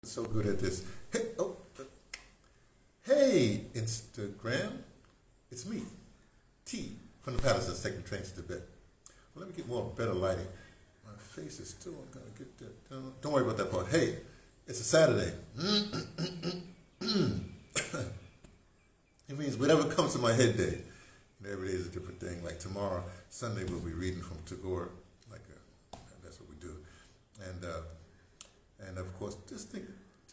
So good at this. Hey, hey, Instagram. It's me, T, from the Palace, taking the train to Tibet. Well, let me get better lighting. My face is still, I'm going to get that down. Don't worry about that part. Hey, it's a Saturday. It means whatever comes to my head day. Every day is a different thing. Like tomorrow, Sunday, we'll be reading from Tagore. That's what we do. And of course, just a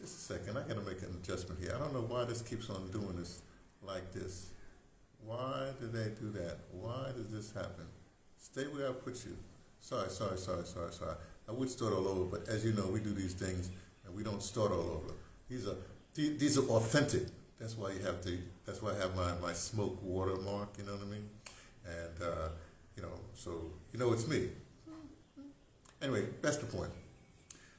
second. I got to make an adjustment here. I don't know why this keeps on doing this like this. Why do they do that? Why does this happen? Stay where I put you. Sorry. I would start all over, but as you know, we do these things and we don't start all over. These are authentic. That's why that's why I have my smoke watermark, you know what I mean? And, so, it's me. Anyway, that's the point.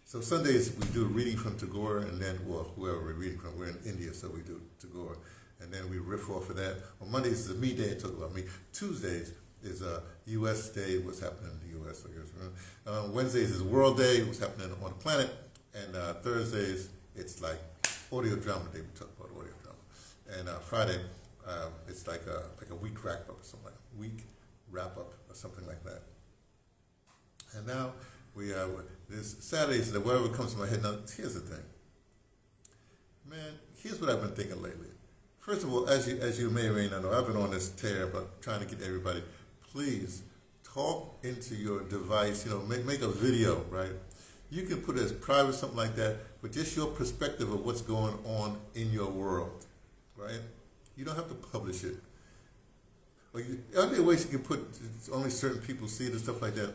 So Sundays we do a reading from Tagore, and then, whoever we're reading from, we're in India, so we do Tagore. And then we riff off of that. On Mondays is a me day, I talk about me. Tuesdays is a U.S. day, what's happening in the U.S., I guess. Wednesdays is World Day, what's happening on the planet. And Thursdays, it's like audio drama day, we talk about audio drama. And Friday, it's like a week wrap-up or something like that. Week wrap-up or something like that. And now, this Saturdays, whatever comes to my head. Now, here's the thing. Man, here's what I've been thinking lately. First of all, as you may or may not know, I've been on this tear about trying to get everybody, please talk into your device, make a video, right? You can put it as private, something like that, but just your perspective of what's going on in your world, right? You don't have to publish it. Are there ways you can put only certain people see it and stuff like that?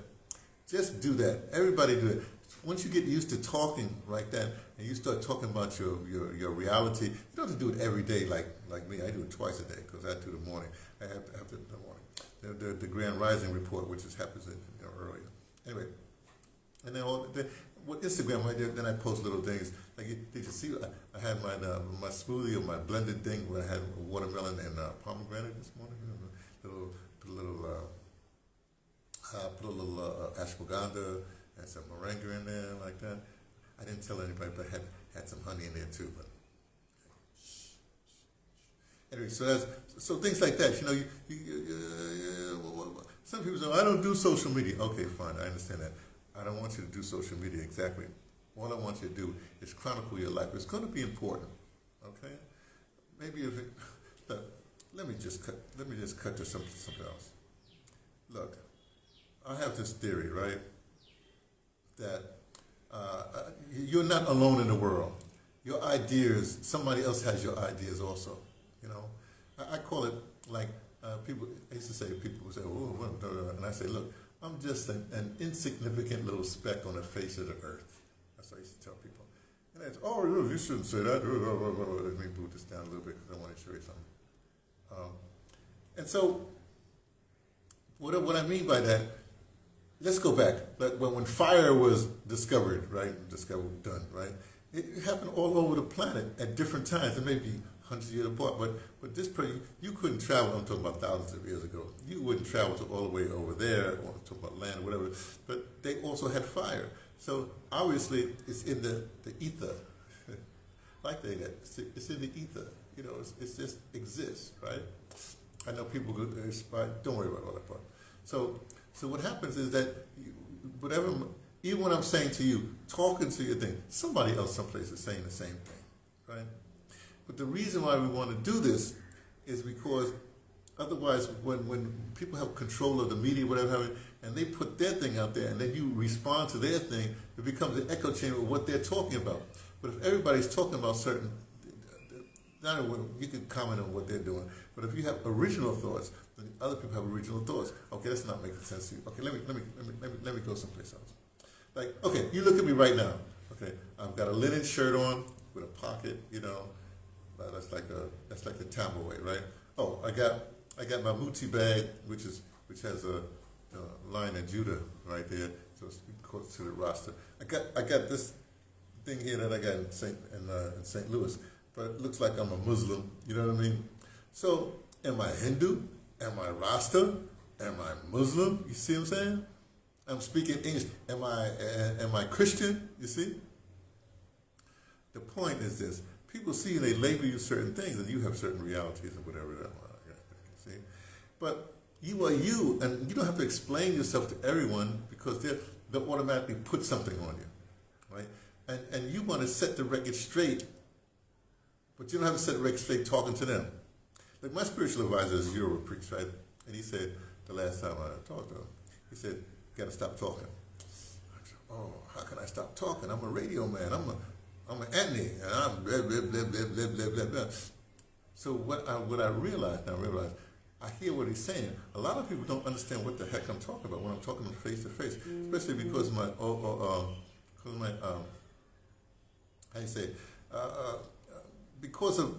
Just do that. Everybody do it. Once you get used to talking like that, and you start talking about your reality, you don't have to do it every day like me. I do it twice a day because I do the morning. I have to do the morning. The Grand Rising report, which happens earlier. Anyway, and then with Instagram, then I post little things. Like, did you see? I had my smoothie or my blended thing where I had watermelon and pomegranate this morning. Put a little ashwagandha and some moringa in there like that. I didn't tell anybody, but I had some honey in there too. But anyway, so things like that. Some people say, I don't do social media. Okay, fine, I understand that. I don't want you to do social media exactly. All I want you to do is chronicle your life. It's going to be important, okay? Maybe let me just cut to something else. Look, I have this theory, right, that you're not alone in the world. Your ideas, somebody else has your ideas also, I call it like people, I used to say, people would say, and I say, look, I'm just an insignificant little speck on the face of the earth. That's what I used to tell people. And they say, you shouldn't say that. Let me boot this down a little bit because I want to show you something. And so, what I mean by that, let's go back. When fire was discovered, right? Done, right? It happened all over the planet at different times. It may be hundreds of years apart, but this you couldn't travel. I'm talking about thousands of years ago. You wouldn't travel to all the way over there, or talk about land, or whatever. But they also had fire. So obviously, it's in the ether. Like it's in the ether. It just exists, right? I know people go inspired. Don't worry about all that part. So what happens is that even when I'm saying to you, talking to your thing, somebody else someplace is saying the same thing, right? But the reason why we want to do this is because otherwise, when people have control of the media, whatever, and they put their thing out there, and then you respond to their thing, it becomes an echo chamber of what they're talking about. But if everybody's talking about certain, not you can comment on what they're doing, but if you have original thoughts, then other people have original thoughts. Okay, that's not making sense to you. Okay, let me go someplace else. Like, okay, you look at me right now. Okay, I've got a linen shirt on with a pocket. That's like the Tamil way, right? Oh, I got my Muti bag, which has a line of Judah right there, so it's close to the roster. I got this thing here that I got in St. Louis, but it looks like I'm a Muslim. You know what I mean? So, am I Hindu? Am I Rasta? Am I Muslim? You see what I'm saying? I'm speaking English. Am I Christian? You see? the point is this: people see and they label you certain things, and you have certain realities and whatever that. See, but you are you, and you don't have to explain yourself to everyone because they'll automatically put something on you, right? And you want to set the record straight, but you don't have to set the record straight talking to them. Like my spiritual advisor is Euro Preach, right? And he said the last time I talked to him, he said, "You got to stop talking." I said, "Oh, how can I stop talking? I'm a radio man. I'm an Anthony, and I'm blah blah blah blah blah blah blah blah." So what I realized, I hear what he's saying. A lot of people don't understand what the heck I'm talking about when I'm talking face to face, especially because my how you say, because of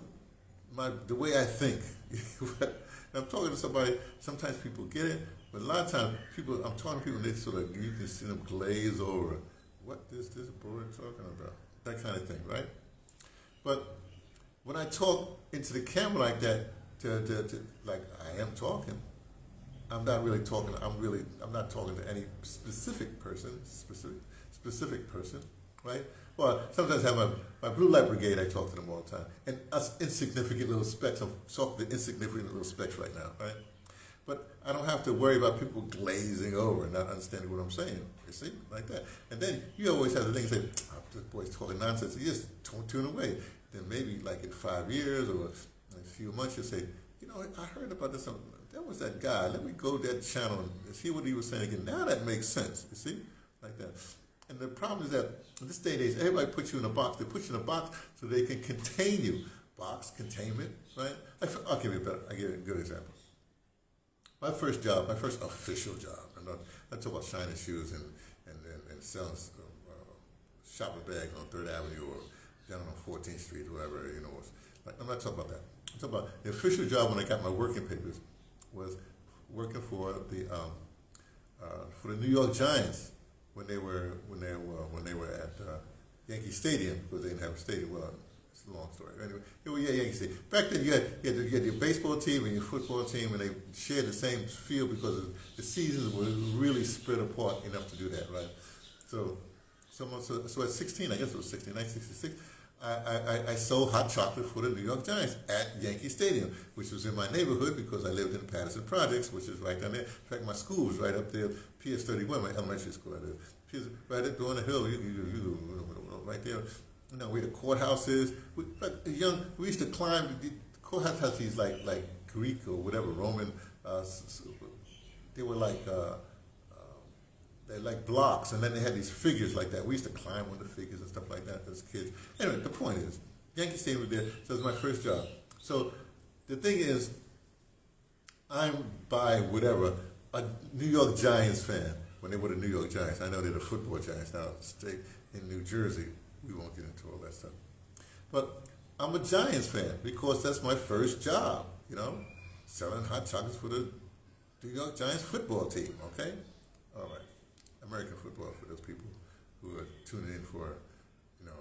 the way I think. I'm talking to somebody, sometimes people get it, but a lot of times I'm talking to people and they sort of, you can see them glaze over. What is this boy talking about? That kind of thing, right? But when I talk into the camera like that, like I am talking, I'm not really talking, I'm not talking to any specific person, right? Well, sometimes I have my blue light brigade, I talk to them all the time. And us insignificant little specks, I'm talking to insignificant little specks right now, right? But I don't have to worry about people glazing over and not understanding what I'm saying, you see, like that. And then you always have the thing say, oh, this boy's talking nonsense, you just tune away. Then maybe like in 5 years or in a few months you'll say, you know, I heard about this, that was that guy, let me go to that channel and see what he was saying again. Now that makes sense, you see, like that. And the problem is that in this day and age, everybody puts you in a box. They put you in a box so they can contain you. Box, containment, right? I'll give you a good example. My first job, my first official job, I talk about shining shoes and selling shopping bags on 3rd Avenue or down on 14th Street or whatever, you know. I'm not talking about that. I'm talking about the official job when I got my working papers was working for the New York Giants. When they were at Yankee Stadium, because they didn't have a stadium. Well, it's a long story. Anyway, it was Yankee Stadium. Back then, you had your baseball team and your football team, and they shared the same field because the seasons were really spread apart enough to do that, right? So at 16, I guess it was 16, 1966, I sold hot chocolate for the New York Giants at Yankee Stadium, which was in my neighborhood because I lived in the Patterson Projects, which is right down there. In fact, my school was right up there, PS 31, my elementary school I lived. Right up there on the hill, right there. You know where the courthouse is. We used to climb. The courthouse has these like Greek or whatever Roman. They were they're like blocks, and then they had these figures like that. We used to climb on the figures and stuff like that as kids. Anyway, the point is, Yankee Stadium was there, so it was my first job. So the thing is, I'm by whatever, a New York Giants fan, when they were the New York Giants. I know they're the football Giants now, state in New Jersey. We won't get into all that stuff. But I'm a Giants fan because that's my first job, you know, selling hot chocolates for the New York Giants football team, okay? All right. American football for those people who are tuning in for, you know,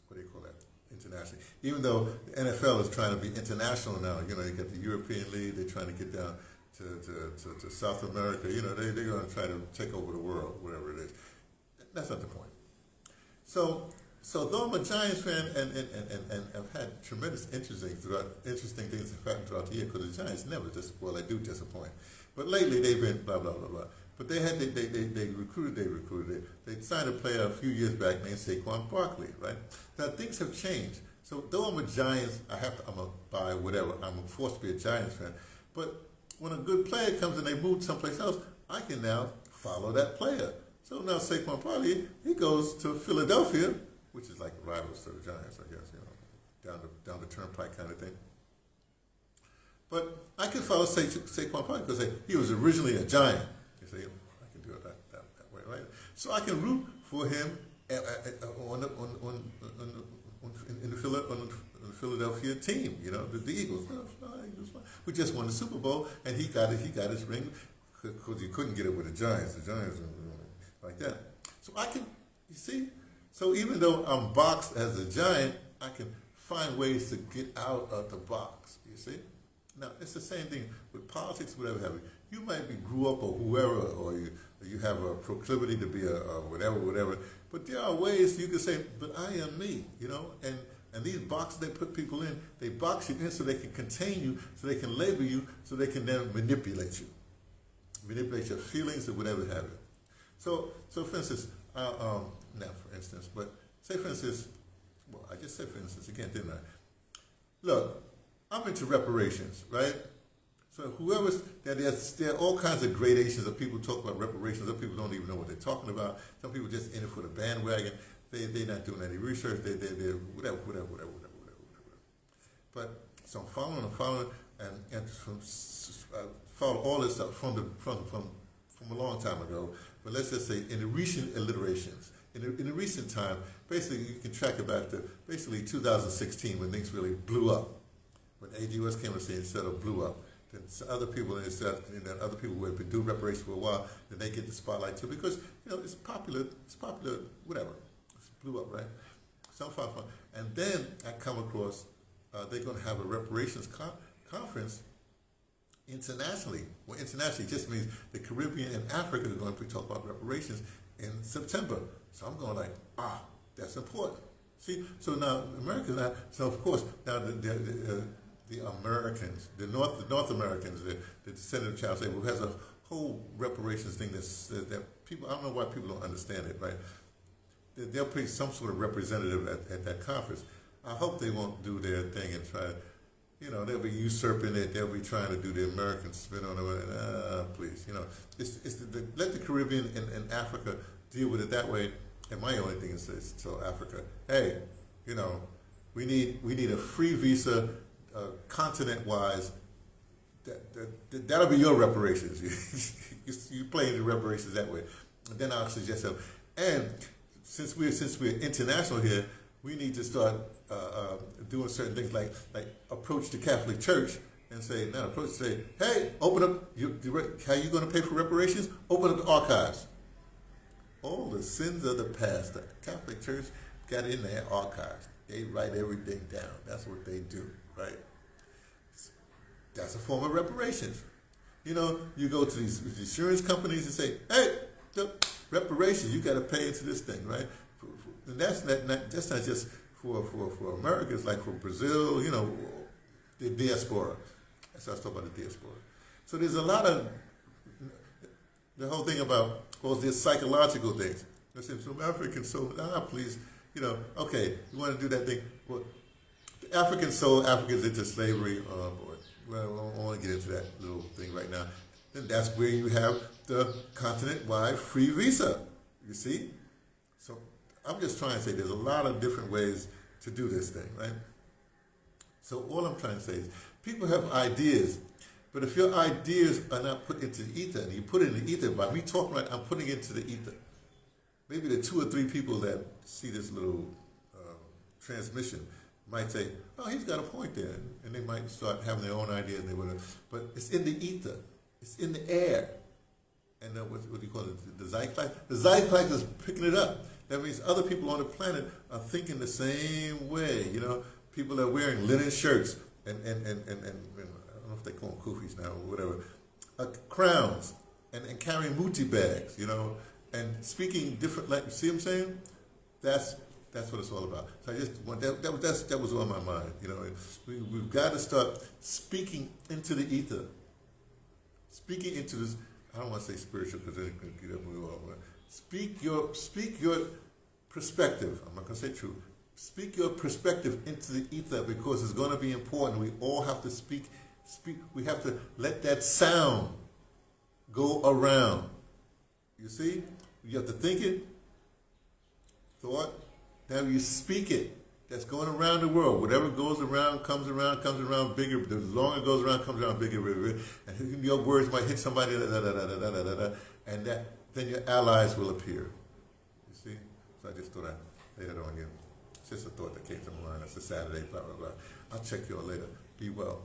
what do you call that, internationally. Even though the NFL is trying to be international now, you know, you got the European League, they're trying to get down to South America, you know, they're going to try to take over the world, whatever it is. That's not the point. So though I'm a Giants fan and I've had tremendous interesting things that happened throughout the year, because the Giants never they do disappoint. But lately they've been blah, blah, blah, blah. But they recruited. They signed a player a few years back named Saquon Barkley, right? Now things have changed. So though I'm a Giants, I'm a buy whatever. I'm forced to be a Giants fan. But when a good player comes and they move someplace else, I can now follow that player. So now Saquon Barkley, he goes to Philadelphia, which is like rivals to the Giants, I guess, you know, down the turnpike kind of thing. But I can follow Saquon Barkley because he was originally a Giant. You see, I can do it that way, right? So I can root for him on the Philadelphia team, you know, the Eagles. We just won the Super Bowl, and he got his ring because he couldn't get it with the Giants. The Giants like that. So I can, you see. So even though I'm boxed as a Giant, I can find ways to get out of the box. You see. Now it's the same thing with politics, whatever have you. You might be grew up or whoever, or you have a proclivity to be a whatever, but But there are ways you can say, but I am me, and these boxes they put people in, they box you in so they can contain you, so they can label you, so they can then manipulate you. Manipulate your feelings or whatever have you. So for instance, not for instance, but say for instance, well, I just said for instance again, didn't I? Look, I'm into reparations, right? So there are all kinds of gradations of people talk about reparations. Other people don't even know what they're talking about. Some people just in it for the bandwagon. They're not doing any research. They're whatever. But so I'm following, and follow all this stuff from a long time ago. But let's just say in the recent alliterations, in the recent time, basically you can track it back to basically 2016 when things really blew up. When AGOS came and said it blew up. Then other people other people who have been doing reparations for a while, then they get the spotlight too because it's popular, whatever. It blew up, right? Some fun. And then I come across they're going to have a reparations conference internationally. Well, internationally just means the Caribbean and Africa are going to be talking about reparations in September. So I'm going like, that's important. See, so now Americans, so of course now the Americans, the North Americans, the descendant of child slavery, who has a whole reparations thing that people, I don't know why people don't understand it, right? They'll put some sort of representative at that conference. I hope they won't do their thing and try, they'll be usurping it. They'll be trying to do the American spin on it. Please, let the Caribbean and Africa deal with it that way. And my only thing is to tell Africa, hey, we need a free visa, continent-wise. That'll be your reparations. You play the reparations that way. And then I'll suggest them. And since we're international here, we need to start doing certain things like approach the Catholic Church and say, hey, open up, how you going to pay for reparations? Open up the archives. All the sins of the past, the Catholic Church got in their archives. They write everything down. That's what they do, right? That's a form of reparations. You go to these insurance companies and say, hey, the reparations, you got to pay into this thing, right? And that's not just for America, it's like for Brazil, the diaspora. That's what I was talking about, the diaspora. So there's a lot of, the whole thing about, there's psychological things. I said, so Africans, please, okay, you want to do that thing. Well, the Africans sold Africans into slavery. Oh, boy. Well, I don't want to get into that little thing right now. Then that's where you have the continent-wide free visa, you see? So I'm just trying to say there's a lot of different ways to do this thing, right? So all I'm trying to say is people have ideas, but if your ideas are not put into the ether, and you put it in the ether, by me talking right, I'm putting it into the ether. Maybe the 2 or 3 people that see this little transmission might say, oh, he's got a point there. And they might start having their own ideas. And they would, but it's in the ether. It's in the air. And what do you call it? The zeitgeist? The zeitgeist is picking it up. That means other people on the planet are thinking the same way. People are wearing linen shirts and I don't know if they call them kufis now or whatever, crowns and carrying muti bags, and speaking different language. See what I'm saying? That's what it's all about. So I just want that was on my mind. We've got to start speaking into the ether, speaking into this. I don't want to say spiritual because then it can get up and go on. Speak your perspective. I'm not going to say true. Speak your perspective into the ether because it's going to be important. We all have to speak. We have to let that sound go around. You see? You have to think it, thought. Now you speak it. That's going around the world. Whatever goes around, comes around bigger. The longer it goes around, comes around bigger. And your words might hit somebody, and then your allies will appear. You see? So I just thought I'd lay that on you. It's just a thought that came to my mind. It's a Saturday, blah, blah, blah. I'll check you all later. Be well.